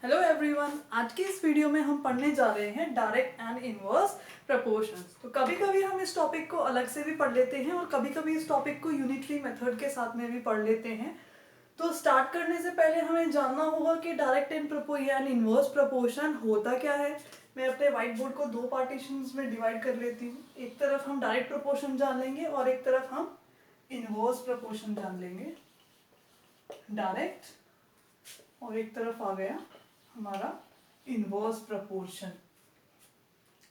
Hello everyone, आज की इस वीडियो में हम पढ़ने जा रहे हैं डायरेक्ट एंड इनवर्स प्रपोर्शंस। तो कभी कभी हम इस टॉपिक को अलग से भी पढ़ लेते हैं और कभी कभी इस टॉपिक को यूनिटरी मेथड के साथ में भी पढ़ लेते हैं। तो स्टार्ट करने से पहले हमें जानना होगा कि डायरेक्ट एंड इनवर्स प्रपोर्शन होता क्या है। मैं अपने व्हाइट बोर्ड को दो पार्टीशंस में डिवाइड कर लेती हूँ। एक तरफ हम डायरेक्ट प्रपोर्शन जान लेंगे और एक तरफ हम इनवर्स प्रपोर्शन जान लेंगे। डायरेक्ट और एक तरफ आ गया हमारा इनवर्स प्रपोर्शन।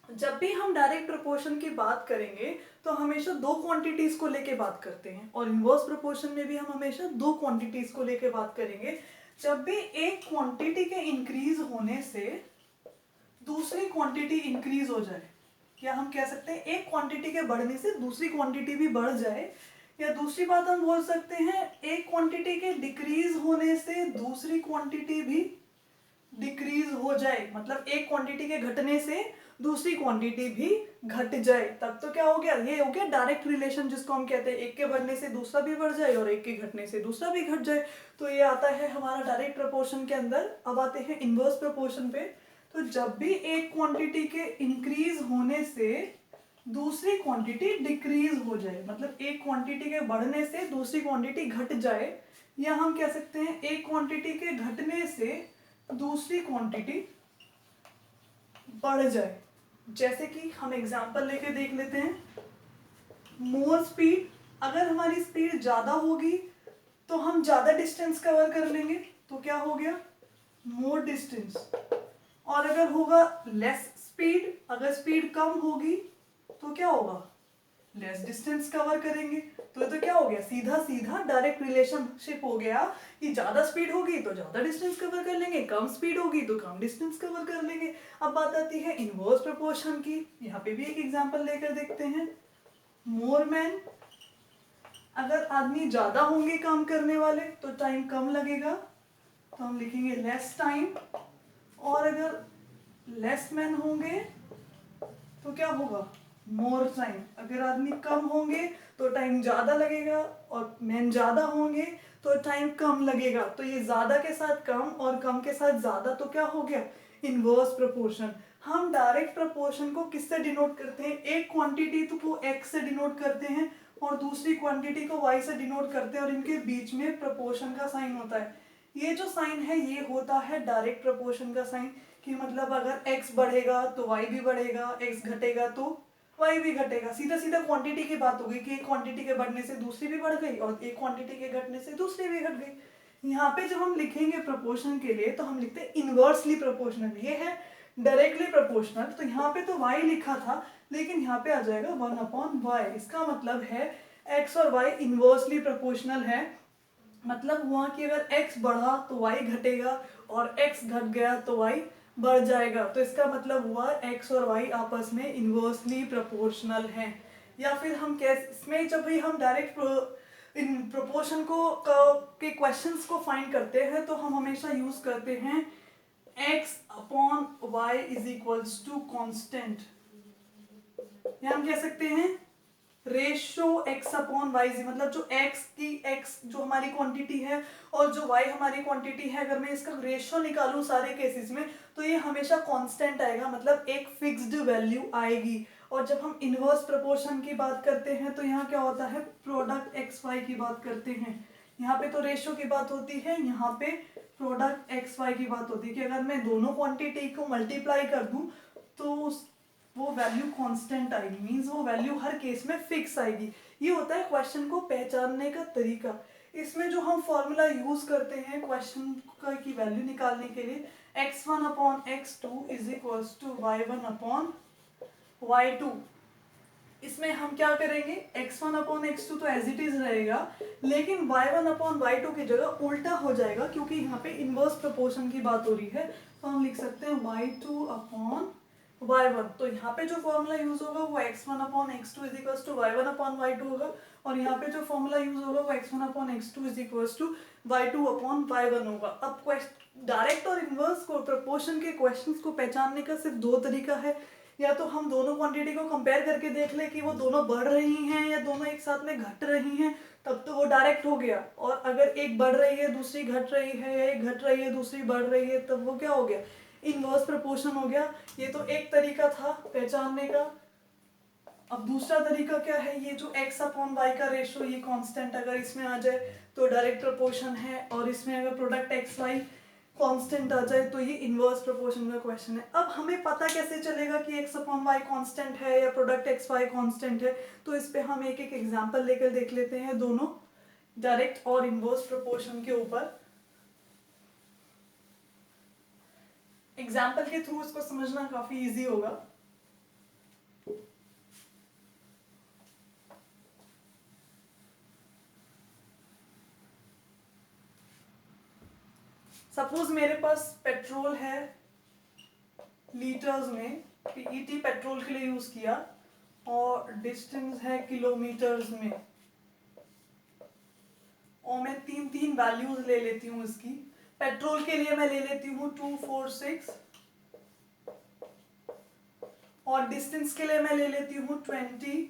जब भी हम डायरेक्ट प्रपोर्शन की बात करेंगे तो हमेशा दो क्वांटिटीज को लेके बात करते हैं और इनवर्स प्रपोर्शन में भी हम हमेशा दो क्वांटिटीज को लेके बात करेंगे। जब भी एक क्वांटिटी के इंक्रीज होने से दूसरी क्वांटिटी इंक्रीज हो जाए, या हम कह सकते हैं एक क्वांटिटी के बढ़ने से दूसरी क्वांटिटी भी बढ़ जाए, या दूसरी बात हम बोल सकते हैं एक क्वांटिटी के डिक्रीज होने से दूसरी क्वांटिटी भी डिक्रीज हो जाए, मतलब एक क्वांटिटी के घटने से दूसरी क्वांटिटी भी घट जाए। तब तो क्या हो गया, ये हो गया डायरेक्ट रिलेशन, जिसको हम कहते हैं एक के बढ़ने से दूसरा भी बढ़ जाए और एक के घटने से दूसरा भी घट जाए। तो ये आता है हमारा डायरेक्ट प्रपोर्शन के अंदर। अब आते हैं इनवर्स प्रपोर्शन पे। तो जब भी एक क्वांटिटी के इंक्रीज होने से दूसरी क्वांटिटी डिक्रीज हो जाए, मतलब एक क्वांटिटी के बढ़ने से दूसरी क्वांटिटी घट जाए, या हम कह सकते हैं एक क्वांटिटी के घटने से दूसरी क्वांटिटी बढ़ जाए। जैसे कि हम एग्जांपल लेके देख लेते हैं। मोर स्पीड, अगर हमारी स्पीड ज्यादा होगी तो हम ज्यादा डिस्टेंस कवर कर लेंगे, तो क्या हो गया, मोर डिस्टेंस। और अगर होगा लेस स्पीड, अगर स्पीड कम होगी तो क्या होगा, लेस डिस्टेंस कवर करेंगे। तो क्या हो गया, सीधा सीधा डायरेक्ट रिलेशनशिप हो गया कि ज्यादा स्पीड होगी तो ज्यादा डिस्टेंस कवर कर लेंगे, कम स्पीड होगी तो कम डिस्टेंस कवर कर लेंगे। अब बात आती है इनवर्स प्रपोर्शन की। यहाँ पे भी एक एग्जांपल लेकर देखते हैं। मोर मैन, अगर आदमी ज्यादा होंगे काम करने वाले तो टाइम कम लगेगा, तो हम लिखेंगे लेस टाइम। और अगर लेस मैन होंगे तो क्या होगा, मोर टाइम। अगर आदमी कम होंगे तो टाइम ज्यादा लगेगा और मैन ज्यादा होंगे तो टाइम कम लगेगा। तो ये ज्यादा के साथ कम और कम के साथ ज्यादा, तो क्या हो गया, इनवर्स प्रपोर्शन। हम डायरेक्ट प्रपोर्शन को किससे डिनोट करते हैं, एक क्वांटिटी तो को x से डिनोट करते हैं और दूसरी क्वांटिटी को y से डिनोट करते हैं, और इनके बीच में प्रपोर्शन का साइन होता है। ये जो साइन है ये होता है डायरेक्ट प्रपोर्शन का साइन, कि मतलब अगर x बढ़ेगा तो y भी बढ़ेगा, x घटेगा तो y भी घटेगा। सीधा सीधा क्वांटिटी की बात हो गई कि एक क्वांटिटी के बढ़ने से दूसरी भी बढ़ गई और एक क्वांटिटी के घटने से दूसरी भी घट गई। यहाँ पे जब हम लिखेंगे प्रपोर्शन के लिए तो हम लिखते हैं इनवर्सली प्रोपोर्शनल। ये है डायरेक्टली प्रोपोर्शनल, तो यहाँ पे तो y लिखा था लेकिन यहाँ पे आ जाएगा 1/y। इसका मतलब है x और y इनवर्सली प्रोपोर्शनल है। मतलब हुआ कि अगर x बढ़ा तो y घटेगा और x घट गया तो y बढ़ जाएगा। तो इसका मतलब हुआ x और y आपस में इनवर्सली प्रोपोर्शनल हैं। या फिर हम कैसे, इसमें जब भी हम डायरेक्ट इन प्रोपोर्शन को के क्वेश्चंस को फाइंड करते हैं तो हम हमेशा यूज करते हैं x/y is equals to constant, या हम कह सकते हैं रेशो x/y, मतलब जो x जो हमारी क्वांटिटी है और जो y हमारी क्वांटिटी है, अगर मैं इसका रेशो निकालूं सारे केसेस में तो ये हमेशा कांस्टेंट आएगा, मतलब एक फिक्स्ड वैल्यू आएगी। और जब हम इनवर्स प्रोपोर्शन की बात करते हैं तो यहाँ क्या होता है, प्रोडक्ट x/y की बात करते हैं। यहाँ पे तो रेशो की बात होती है, यहाँ पे प्रोडक्ट x/y की बात होती है कि अगर मैं दोनों क्वांटिटी को मल्टीप्लाई कर दूं तो वो वैल्यू कांस्टेंट आएगी, मींस वो वैल्यू हर केस में फिक्स आएगी। ये होता है क्वेश्चन को पहचानने का तरीका। इसमें जो हम फॉर्मूला यूज करते हैं क्वेश्चन की वैल्यू निकालने के लिए, x1/x2 is equals to y1/y2। इसमें हम क्या करेंगे, x1/x2 तो एज इट इज रहेगा, लेकिन y1/y2 की जगह उल्टा हो जाएगा क्योंकि यहाँ पे इनवर्स प्रोपोर्शन की बात हो रही है। तो हम लिख सकते हैं y2/y1। तो यहाँ पे जो फॉर्मूला यूज होगा वो x1/x2 is equals to y1/y2 होगा, और यहाँ पे जो फॉर्मूला यूज होगा वो x1/x2 is equals to y2/y1 होगा। अब डायरेक्ट और इनवर्स को प्रोपोर्शन के क्वेश्चंस को पहचानने का सिर्फ दो तरीका है। या तो हम दोनों क्वांटिटी को कंपेयर करके देख ले कि वो दोनों बढ़ रही हैं या दोनों एक साथ में घट रही हैं, तब तो वो डायरेक्ट हो गया। और अगर एक बढ़ रही है दूसरी घट रही है, या एक घट रही है दूसरी बढ़ रही है, तब वो क्या हो गया, इनवर्स प्रोपोर्शन हो गया। ये तो एक तरीका था पहचानने का। अब दूसरा तरीका क्या है, ये जो x अपॉन वाई का रेशो, ये कांस्टेंट अगर इसमें आ जाए तो डायरेक्ट प्रोपोर्शन है, और इसमें अगर प्रोडक्ट एक्स वाई कांस्टेंट आ जाए तो ये इनवर्स प्रोपोर्शन का क्वेश्चन है। अब हमें पता कैसे चलेगा कि x अपॉन वाई कांस्टेंट है या प्रोडक्ट एक्स वाई कांस्टेंट है, तो इस पे हम एक एक एग्जांपल लेकर देख लेते हैं, दोनों डायरेक्ट और इनवर्स प्रोपोर्शन के ऊपर। एग्जाम्पल के थ्रू इसको समझना काफी इजी होगा। सपोज मेरे पास पेट्रोल है लीटर्स में, पीईटी पेट्रोल के लिए यूज किया, और डिस्टेंस है किलोमीटर्स में, और मैं तीन तीन वैल्यूज ले लेती हूँ इसकी। पेट्रोल के लिए मैं ले लेती हूँ 246, और डिस्टेंस के लिए मैं ले लेती हूँ 20,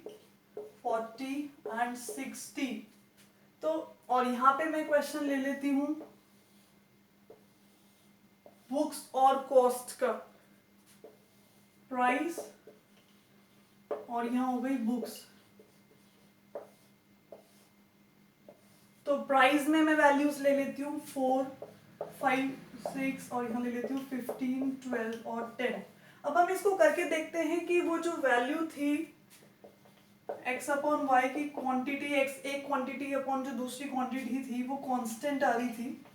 40 एंड 60। तो और यहाँ पे मैं क्वेश्चन ले लेती हूँ बुक्स और कॉस्ट का, प्राइस, और यहाँ हो गई बुक्स। तो प्राइस में मैं वैल्यूज ले लेती हूँ 4, 5, 6, और यहाँ ले लेती हूँ 15, 12 और 10। अब हम इसको करके देखते हैं कि वो जो वैल्यू थी x अपॉन वाई की क्वांटिटी, x एक क्वांटिटी अपॉन जो दूसरी क्वांटिटी थी वो कांस्टेंट आ रही थी,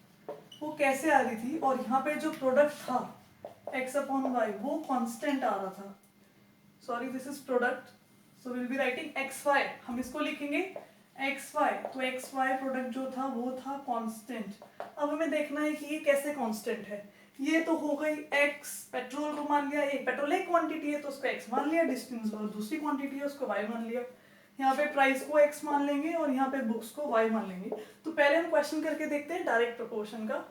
वो कैसे आ रही थी, और यहाँ पे जो प्रोडक्ट था x अपॉन वाई वो कांस्टेंट आ रहा था। Sorry, this is product, so will be writing X Y, हम इसको लिखेंगे एक्स वाई। तो एक्स वाई प्रोडक्ट जो था वो था कांस्टेंट। अब हमें देखना है कि ये कैसे कांस्टेंट है। ये तो हो गई x, पेट्रोल को मान लिया, एक पेट्रोल एक क्वांटिटी है तो उसको x मान लिया, डिस्टेंस दूसरी क्वांटिटी है उसको y मान लिया। यहाँ पे प्राइस को x मान लेंगे और यहाँ पे बुक्स को y मान लेंगे। तो पहले हम क्वेश्चन करके देखते हैं डायरेक्ट प्रोपोर्शन का।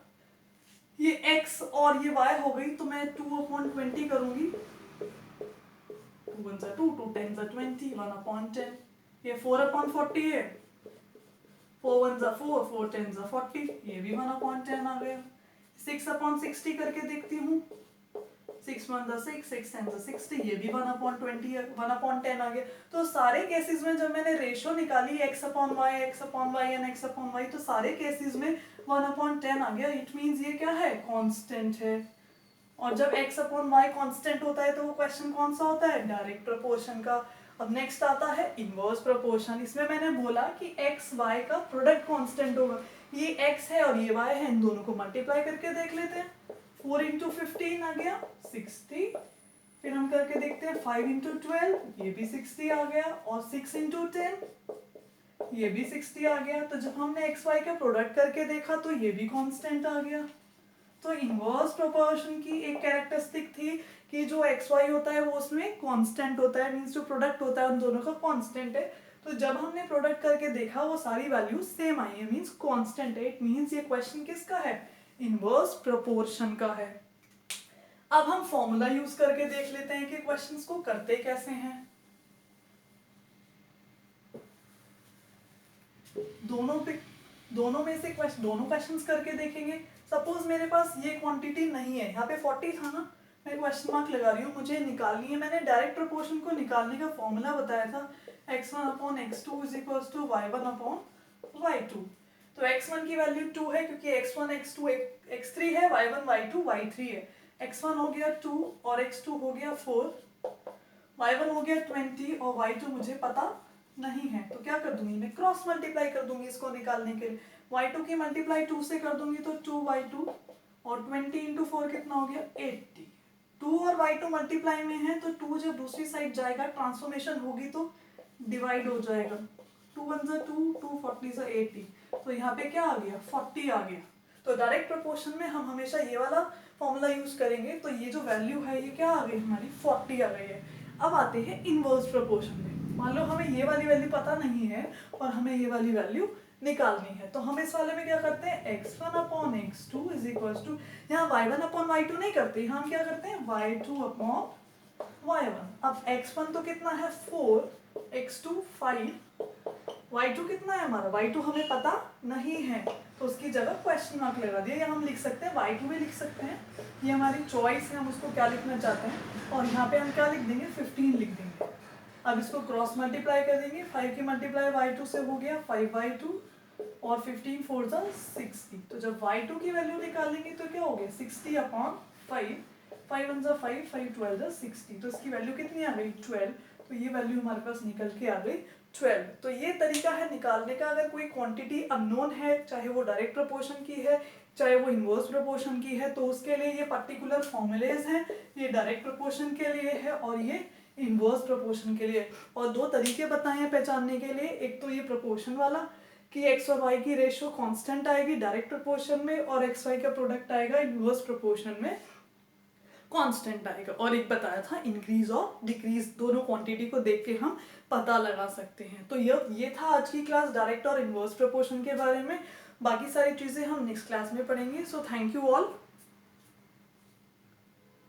ये x और ये y हो गई, तो मैं 2/20 करूंगी, 2 1 2, 2 10 20, 1/10। ये 4/40 है, 4 1 4, 4 10 40, ये भी 1/10 आ गया। 6/60 करके देखती हूँ, 6 1 6, 6 10 60, ये भी 1/20 है, 1/10 आ गया। तो सारे केसेस में जब मैंने रेशो निकाली x upon Y and x upon Y, तो सारे केसेस में 1/10 आ गया। इट मीन्स ये क्या है, कांस्टेंट है। और जब x अपॉन वाई कांस्टेंट होता है तो वो क्वेश्चन कौन सा होता है, डायरेक्ट प्रोपोर्शन का। अब नेक्स्ट आता है इनवर्स प्रोपोर्शन। इसमें मैंने बोला कि x y का प्रोडक्ट कांस्टेंट होगा, ये x है और ये y है, इन दोनों को मल्टीप्लाई करके देख लेते हैं। 4 × 15 आ गया 60, फिर हम करके देखते हैं 5 × 12, ये भी 60 आ गया, और 6 × 10, ये भी 60 आ गया। तो जब हमने एक्स वाई का प्रोडक्ट करके देखा तो ये भी कांस्टेंट आ गया। तो इनवर्स प्रोपोर्शन की एक कैरेक्टरिस्टिक थी कि जो एक्स वाई होता है वो उसमें कांस्टेंट होता है, मींस जो प्रोडक्ट होता है उन दोनों का कांस्टेंट है। तो जब हमने प्रोडक्ट करके देखा वो सारी वैल्यूज सेम आई है, मींस कांस्टेंट है। इट मींस ये क्वेश्चन किसका है, इनवर्स प्रोपोर्शन का है। अब हम फॉर्मूला यूज करके देख लेते हैं कि क्वेश्चंस को करते कैसे हैं। दोनों में से दोनों क्वेश्चंस करके देखेंगे। सपोज मेरे पास ये क्वांटिटी नहीं है, यहाँ पे 40 था ना, मैं क्वेश्चन मार्क लगा रही हूँ, मुझे निकालनी है। मैंने डायरेक्ट प्रोपोर्शन को निकालने का फॉर्मूला बताया था, x1/x2 = y1/y2। तो x1 की वैल्यू 2 है क्योंकि x1 x2 x3 है, y1 y2 y3 है। x1 हो गया 2 और x2 हो गया 4, y1 हो गया 20 और y2 मुझे पता नहीं है। तो क्या कर दूंगी, मैं क्रॉस मल्टीप्लाई कर दूंगी इसको निकालने के लिए। y2 की मल्टीप्लाई 2 से कर दूंगी तो 2y2, और 20 × 4 कितना हो गया 80। 2 और y2 मल्टीप्लाई में है तो 2 जब दूसरी साइड जाएगा ट्रांसफॉर्मेशन होगी तो डिवाइड हो जाएगा। 2 1 2, 2 40 80, तो यहाँ पे क्या आ गया 40 आ गया। तो डायरेक्ट प्रोपोर्शन में हम हमेशा ये वाला फॉर्मूला यूज करेंगे। तो ये जो वैल्यू है ये क्या आ गई हमारी 40 आ गई है। अब आते हैं इनवर्स प्रोपोर्शन में। मान लो हमें ये वाली वैल्यू पता नहीं है और हमें ये वाली वैल्यू निकालनी है, तो हम इस वाले में क्या करते हैं, x1/x2 = यहाँ y1/y2 नहीं करते, हम क्या करते हैं y2/y3 y1। अब x1 तो कितना है 4, x2 5, y2 कितना है हमारा, y2 हमें पता नहीं है तो उसकी जगह क्वेश्चन मार्क लगा दिया, या हम लिख सकते हैं y2 भी लिख सकते हैं, ये हमारी चॉइस है, हम उसको क्या लिखना चाहते हैं। और यहाँ पे हम क्या लिख देंगे 15 लिख देंगे। अब इसको क्रॉस मल्टीप्लाई कर देंगे, 5 की मल्टीप्लाई y2 से हो गया 5/2 और 15 4 जा 60। तो जब y2 की वैल्यू निकालेंगे तो क्या हो गया 60/5, 5 1 जा 5, 5 12 जा 60। तो इसकी वैल्यू कितनी आ गई 12। तो ये वैल्यू हमारे पास निकल के आ गई 12। तो ये तरीका है निकालने का। अगर कोई क्वांटिटी अननोन है, चाहे वो डायरेक्ट प्रोपोर्शन की है चाहे वो इनवर्स प्रोपोर्शन की है, तो उसके लिए ये पर्टिकुलर फॉर्मूलेज हैं। ये डायरेक्ट प्रोपोर्शन के लिए है और ये इनवर्स प्रोपोर्शन के लिए। और दो तरीके बताए हैं पहचानने के लिए, एक तो ये प्रोपोर्शन वाला कि एक्स और वाई की रेशियो कांस्टेंट आएगी डायरेक्ट प्रोपोर्शन में और एक्स वाई का प्रोडक्ट आएगा इनवर्स प्रोपोर्शन में कांस्टेंट आएगा। और एक बताया था इंक्रीज और डिक्रीज, दोनों क्वांटिटी को देख के हम पता लगा सकते हैं। तो ये था आज की क्लास डायरेक्ट और इनवर्स प्रोपोर्शन के बारे में। बाकी सारी चीज़ें हम नेक्स्ट क्लास में पढ़ेंगे। So thank you all.